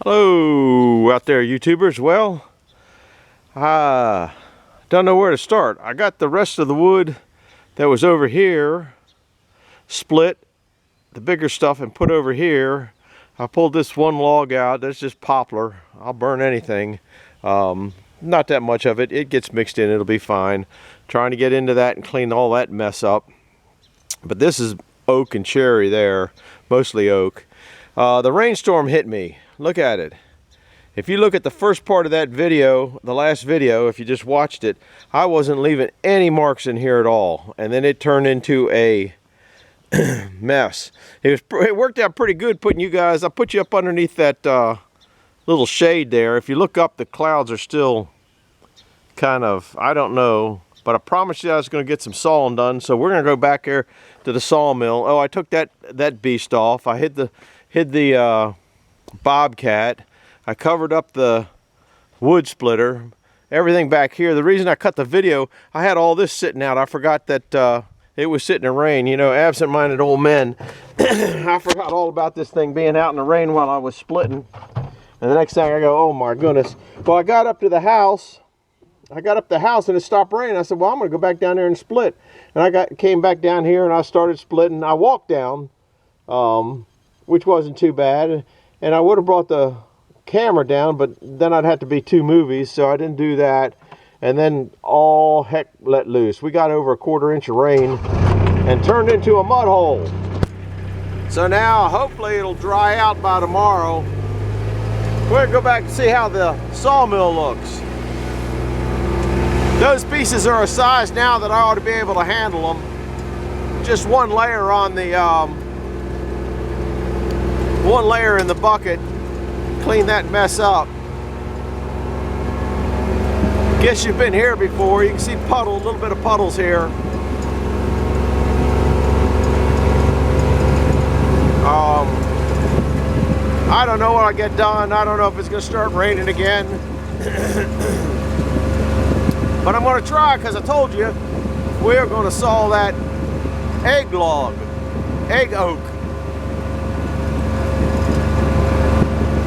Hello out there, YouTubers. Well, I don't know where to start. I got the rest of the wood that was over here split, the bigger stuff, and put over here. I pulled this one log out. That's just poplar. I'll burn anything. Not that much of it. It gets mixed in. It'll be fine. Trying to get into that and clean all that mess up. But this is oak and cherry there, mostly oak. The rainstorm hit me. Look at it. If you look at the first part of that video, the last video, if you just watched it, I wasn't leaving any marks in here at all. And then it turned into a mess. It worked out pretty good putting you guys, I put you up underneath that little shade there. If you look up, the clouds are still kind of, I don't know, but I promised you I was going to get some sawing done. So we're going to go back there to the sawmill. Oh, I took that beast off. I hid the bobcat. I covered up the wood splitter, everything back here. The reason I cut the video, I had all this sitting out. I forgot that it was sitting in the rain. You know, absent-minded old men. I forgot all about this thing being out in the rain while I was splitting. And the next thing I go, oh my goodness. Well, I got up to the house. I got up the house and it stopped raining. I said, well, I'm going to go back down there and split. And I came back down here and I started splitting. I walked down, which wasn't too bad. And I would have brought the camera down, but then I'd have to be 2 movies, so I didn't do that. And then all heck let loose. We got over a 1/4 inch of rain and turned into a mud hole. So now hopefully it'll dry out by tomorrow. We're gonna go back and see how the sawmill looks. Those pieces are a size now that I ought to be able to handle them. Just one layer on the one layer in the bucket, clean that mess up. Guess you've been here before. You can see puddle, a little bit of puddles here. I don't know what I get done. I don't know if it's going to start raining again. But I'm going to try, because I told you we're going to saw that egg oak.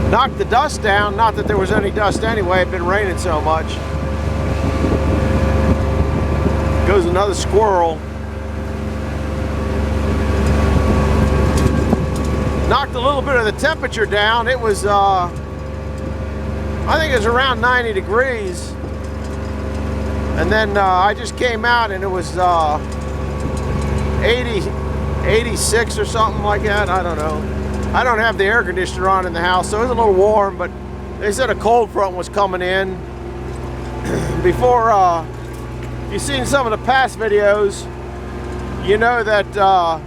Knock the dust down. Not that there was any dust anyway. It'd been raining so much. Goes another squirrel. Knocked a little bit of the temperature down. It was, I think it was around 90 degrees. And then I just came out and it was 86 or something like that. I don't know. I don't have the air conditioner on in the house, so it was a little warm, but they said a cold front was coming in. Before, you've seen some of the past videos, you know that I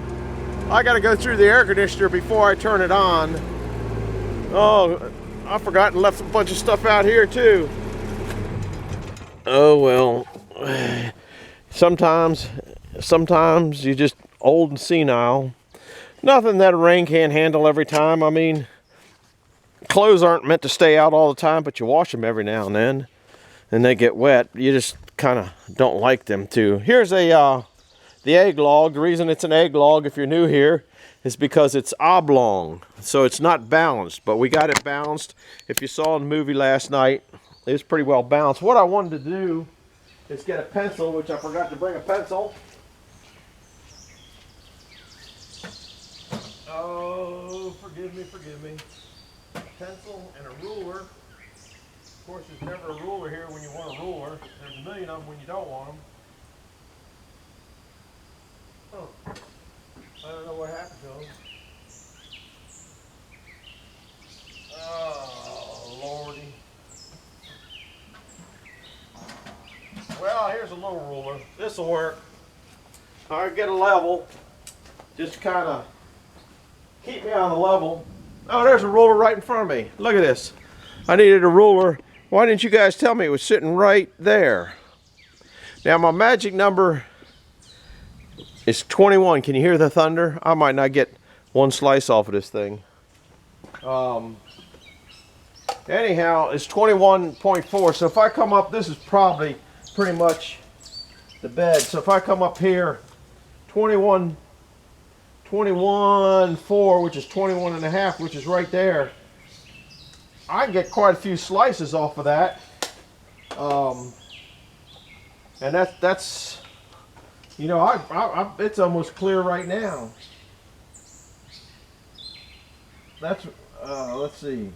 got to go through the air conditioner before I turn it on. Oh, I forgot and left a bunch of stuff out here too. Oh well, sometimes you're just old and senile. Nothing that a rain can't handle every time. I mean, clothes aren't meant to stay out all the time, but you wash them every now and then, and they get wet. You just kind of don't like them to. Here's the egg log. The reason it's an egg log, if you're new here, is because it's oblong, so it's not balanced. But we got it balanced. If you saw in the movie last night, it was pretty well balanced. What I wanted to do is get a pencil, which I forgot to bring a pencil. Oh, forgive me. A pencil and a ruler. Of course, there's never a ruler here when you want a ruler. There's a million of them when you don't want them. Oh, I don't know what happened to them. Oh, Lordy. Well, here's a little ruler. This will work. All right, get a level. Just kind of keep me on the level. Oh, there's a ruler right in front of me. Look at this. I needed a ruler. Why didn't you guys tell me it was sitting right there? Now my magic number is 21. Can you hear the thunder? I might not get one slice off of this thing. Anyhow, it's 21.4. So if I come up, this is probably pretty much the bed. So if I come up here, 21.4, which is 21.5, which is right there. I can get quite a few slices off of that. And that's you know, it's almost clear right now. That's let's see.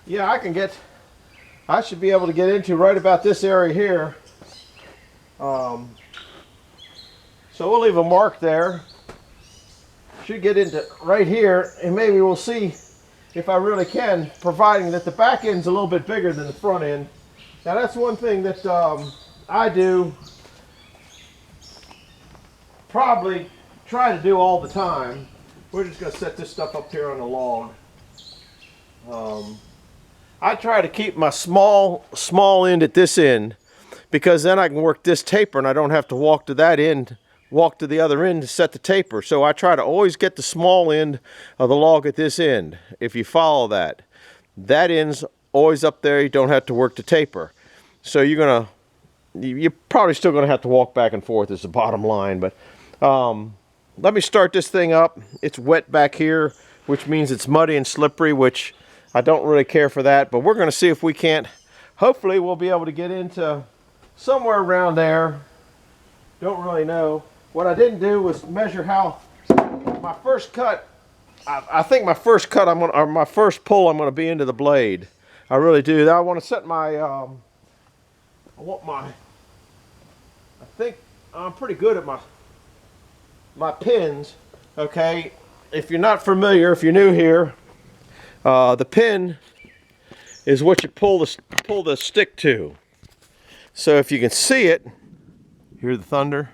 Yeah, I should be able to get into right about this area here. So we'll leave a mark there. Should get into right here, and maybe we'll see if I really can, providing that the back end's a little bit bigger than the front end. Now that's one thing that I do, probably try to do all the time. We're just going to set this stuff up here on the log. I try to keep my small end at this end, because then I can work this taper and I don't have to walk to that end, walk to the other end to set the taper. So I try to always get the small end of the log at this end. If you follow that end's always up there, you don't have to work the taper. So you're probably still gonna have to walk back and forth is the bottom line. But let me start this thing up. It's wet back here, which means it's muddy and slippery, which I don't really care for that, but we're going to see if we can't. Hopefully we'll be able to get into somewhere around there. Don't really know. What I didn't do was measure how my first cut. I think my first cut or my first pull I'm going to be into the blade. I really do. Now I want to set my I think I'm pretty good at my pins. Okay, if you're not familiar, if you're new here, the pin is what you pull the stick to. So if you can see it, hear the thunder.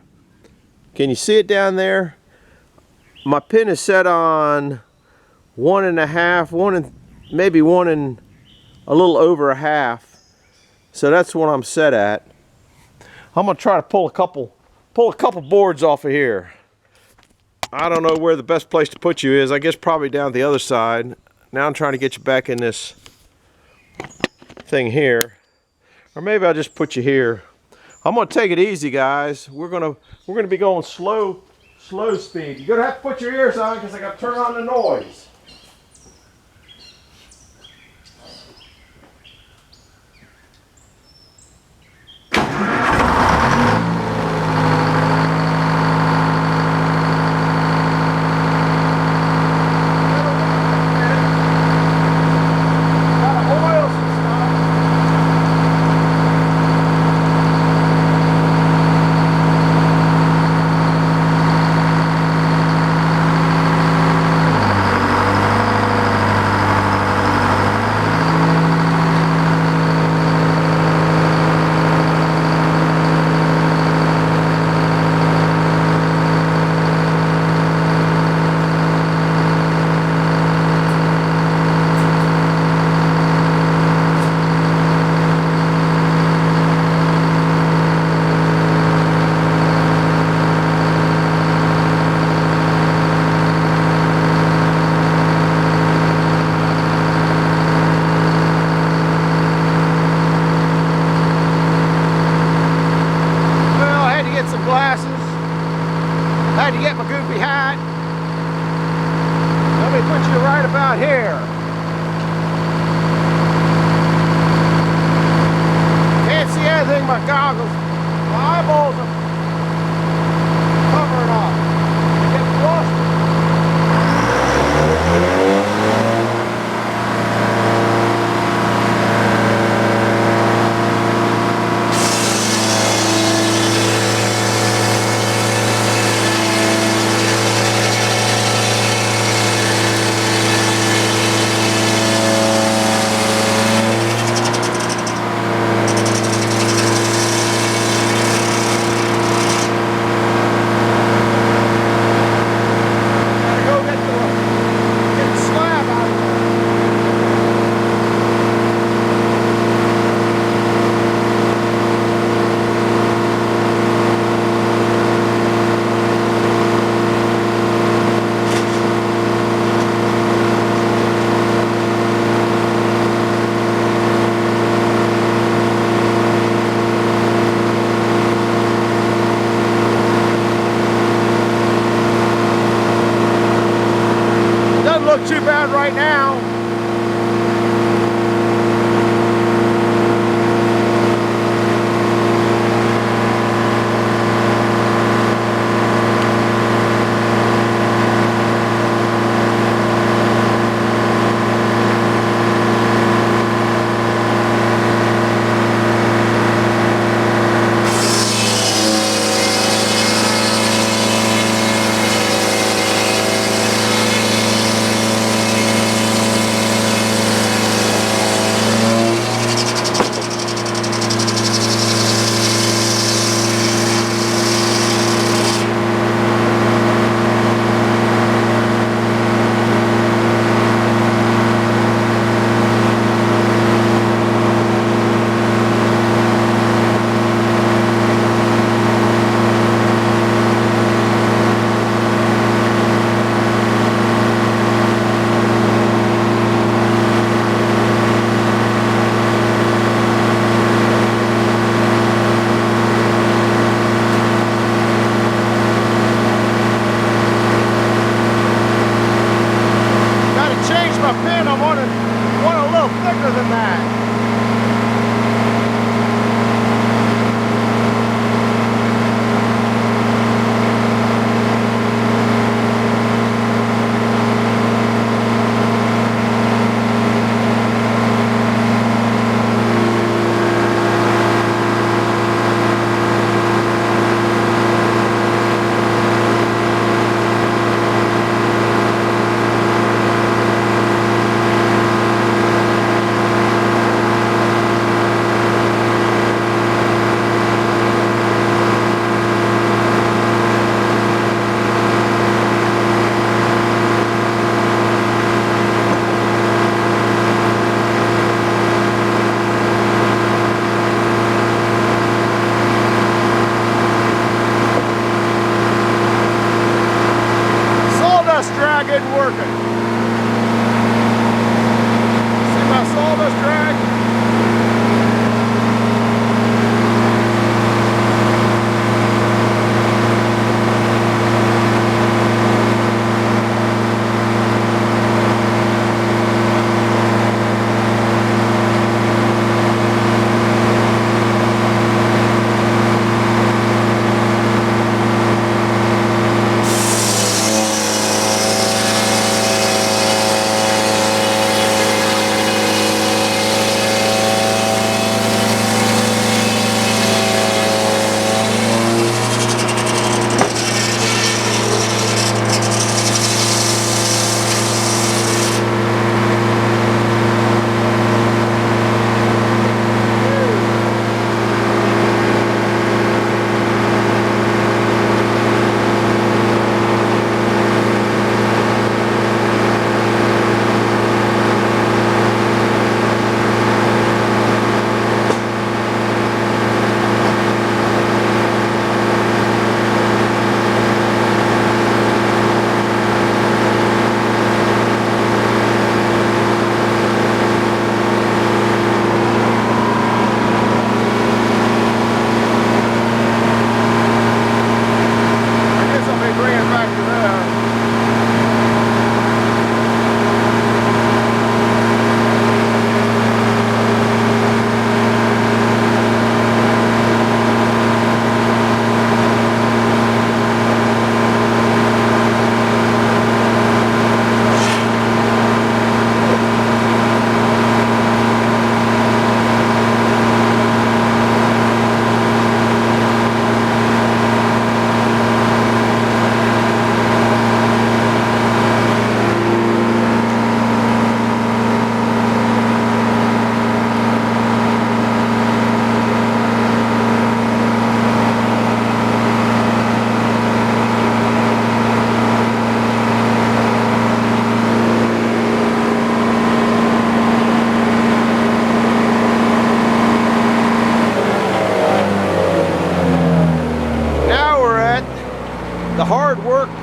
Can you see it down there? My pin is set on 1.5, maybe 1 and a little over a half. So that's what I'm set at. I'm gonna try to pull a couple boards off of here. I don't know where the best place to put you is. I guess probably down the other side. Now I'm trying to get you back in this thing here, or maybe I'll just put you here. I'm gonna take it easy, guys. We're gonna be going slow speed. You're gonna have to put your ears on because I got to turn on the noise. Had to get my goofy hat. Let me put you right about here. Can't see anything, my goggles. My eyeballs are covering up. I get lost. right now.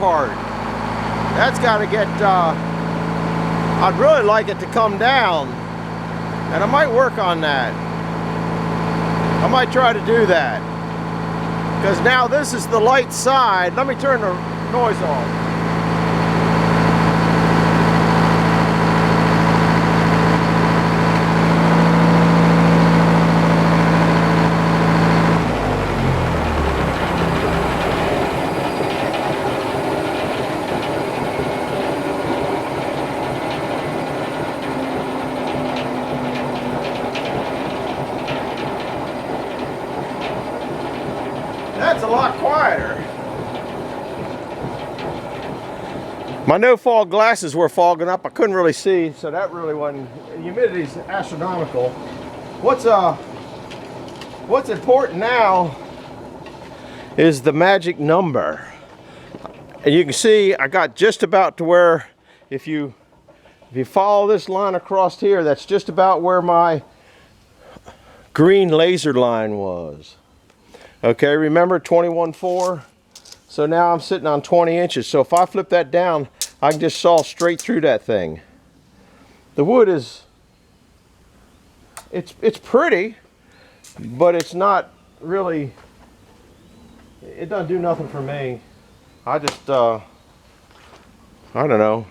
part. That's got to get, I'd really like it to come down, and I might work on that. I might try to do that, because now this is the light side. Let me turn the noise off. My no-fog glasses were fogging up. I couldn't really see, so that really wasn't. Humidity's astronomical. What's important now is the magic number. And you can see I got just about to where, if you follow this line across here, that's just about where my green laser line was. Okay, remember 21.4? So now I'm sitting on 20 inches. So if I flip that down, I can just saw straight through that thing. The wood is, it's pretty, but it's not really, it doesn't do nothing for me. I just, I don't know.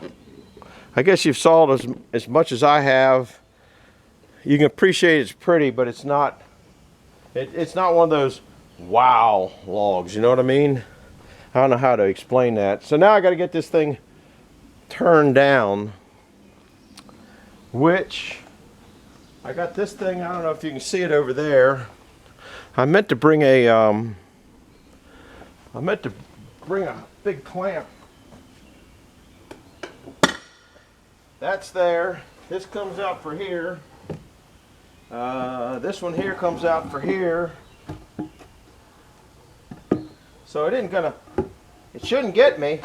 I guess you've saw it as much as I have. You can appreciate it's pretty, but it's not, it's not one of those wow logs, you know what I mean? I don't know how to explain that. So now I got to get this thing turned down, which I got this thing, I don't know if you can see it over there. I meant to bring a big clamp. That's there. This comes out for here. This one here comes out for here. So it shouldn't get me.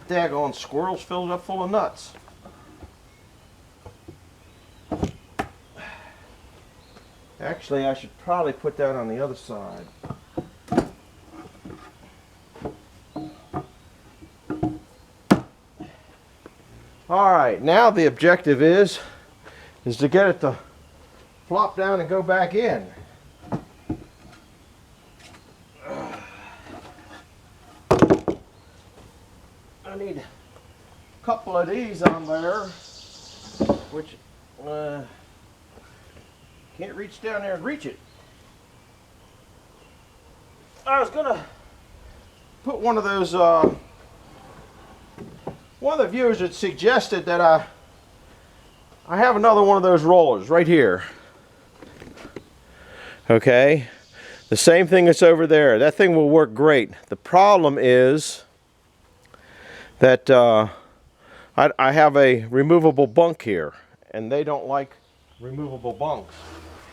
Daggone squirrels filled up full of nuts. Actually, I should probably put that on the other side. Alright, now the objective is to get it to flop down and go back in. I need a couple of these on there, which can't reach down there and reach it. I was gonna put one of those, one of the viewers had suggested that I have another one of those rollers right here. Okay, the same thing that's over there. That thing will work great. The problem is that I have a removable bunk here, and they don't like removable bunks.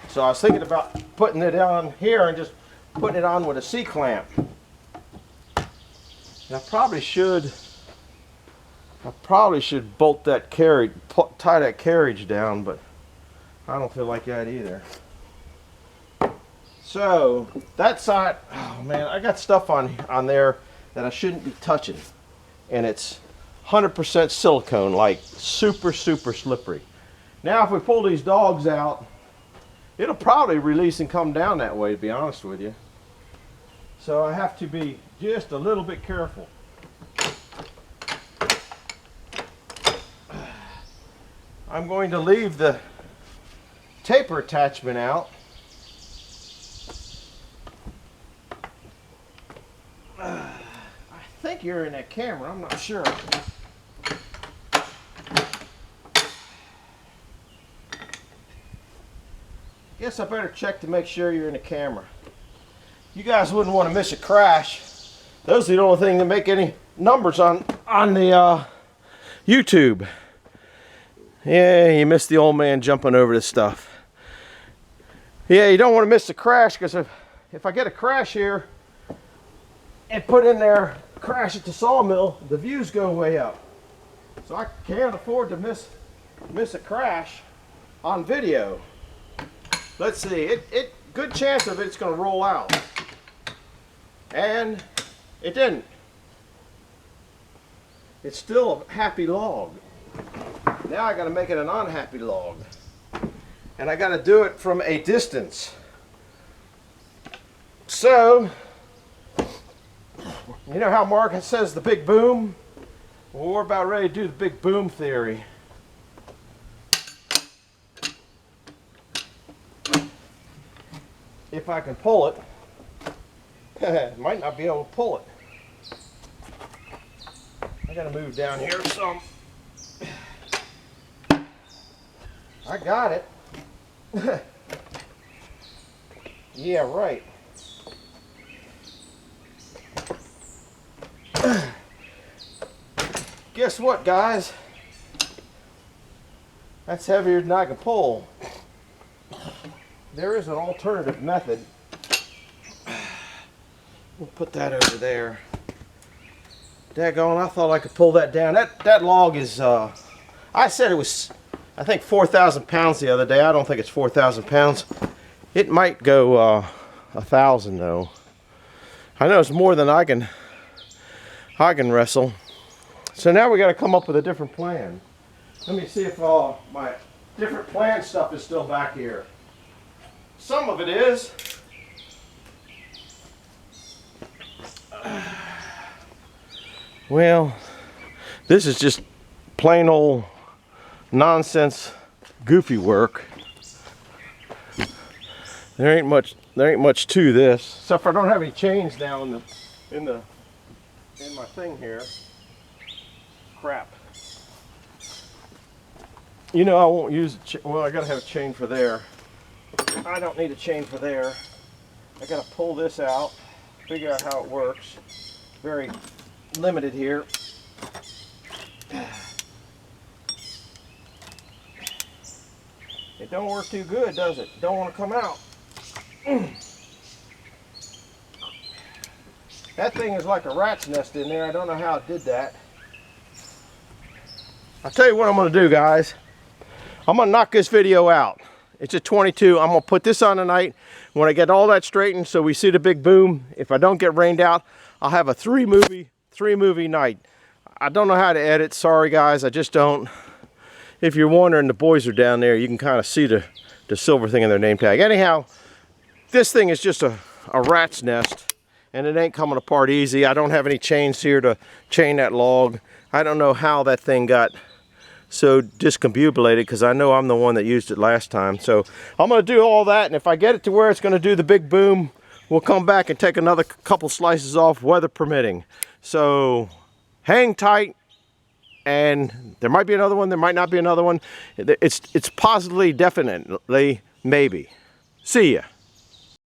So I was thinking about putting it on here and just putting it on with a C-clamp. And I probably should bolt that carriage, tie that carriage down, but I don't feel like that either. So that side, oh man, I got stuff on there that I shouldn't be touching, and it's 100% silicone, like super slippery. Now if we pull these dogs out, it'll probably release and come down that way, to be honest with you. So I have to be just a little bit careful. I'm going to leave the taper attachment out. I think you're in that camera, I'm not sure. Guess I better check to make sure you're in the camera. You guys wouldn't want to miss a crash. Those are the only thing that make any numbers on the YouTube. Yeah, you missed the old man jumping over the stuff. Yeah, you don't want to miss the crash, because if I get a crash here and put in there, crash at the sawmill, the views go way up. So I can't afford to miss a crash on video. Let's see, good chance of it's going to roll out. And it didn't. It's still a happy log. Now I got to make it an unhappy log. And I got to do it from a distance. So, you know how Mark says the big boom? Well, we're about ready to do the big boom theory. If I can pull it. Might not be able to pull it. I got to move down here some. I got it. Yeah, right. guess what, guys? That's heavier than I can pull. There is an alternative method. We'll put that over there. Daggone, I thought I could pull that down. That log is, I said it was, I think 4,000 pounds the other day. I don't think it's 4,000 pounds. It might go 1,000 though. I know it's more than I can wrestle. So now we got to come up with a different plan. Let me see if my different plan stuff is still back here. Some of it is. Well, this is just plain old nonsense, goofy work. There ain't much to this, except for I don't have any chains now in my thing here. Crap. You know I won't use well, I gotta have a chain for there. I don't need a chain for there. I gotta pull this out, figure out how it works. Very limited here. It don't work too good, does it? Don't want to come out. That thing is like a rat's nest in there. I don't know how it did that. I'll tell you what I'm going to do, guys. I'm going to knock this video out. It's a 22. I'm going to put this on tonight. When I get all that straightened so we see the big boom, if I don't get rained out, I'll have a three movie night. I don't know how to edit. Sorry, guys. I just don't. If you're wondering, the boys are down there. You can kind of see the silver thing in their name tag. Anyhow, this thing is just a rat's nest, and it ain't coming apart easy. I don't have any chains here to chain that log. I don't know how that thing got so discombobulated, because I know I'm the one that used it last time. So I'm going to do all that, and if I get it to where it's going to do the big boom, we'll come back and take another couple slices off, weather permitting. So hang tight, and there might be another one, there might not be another one. It's positively, definitely, maybe. See ya.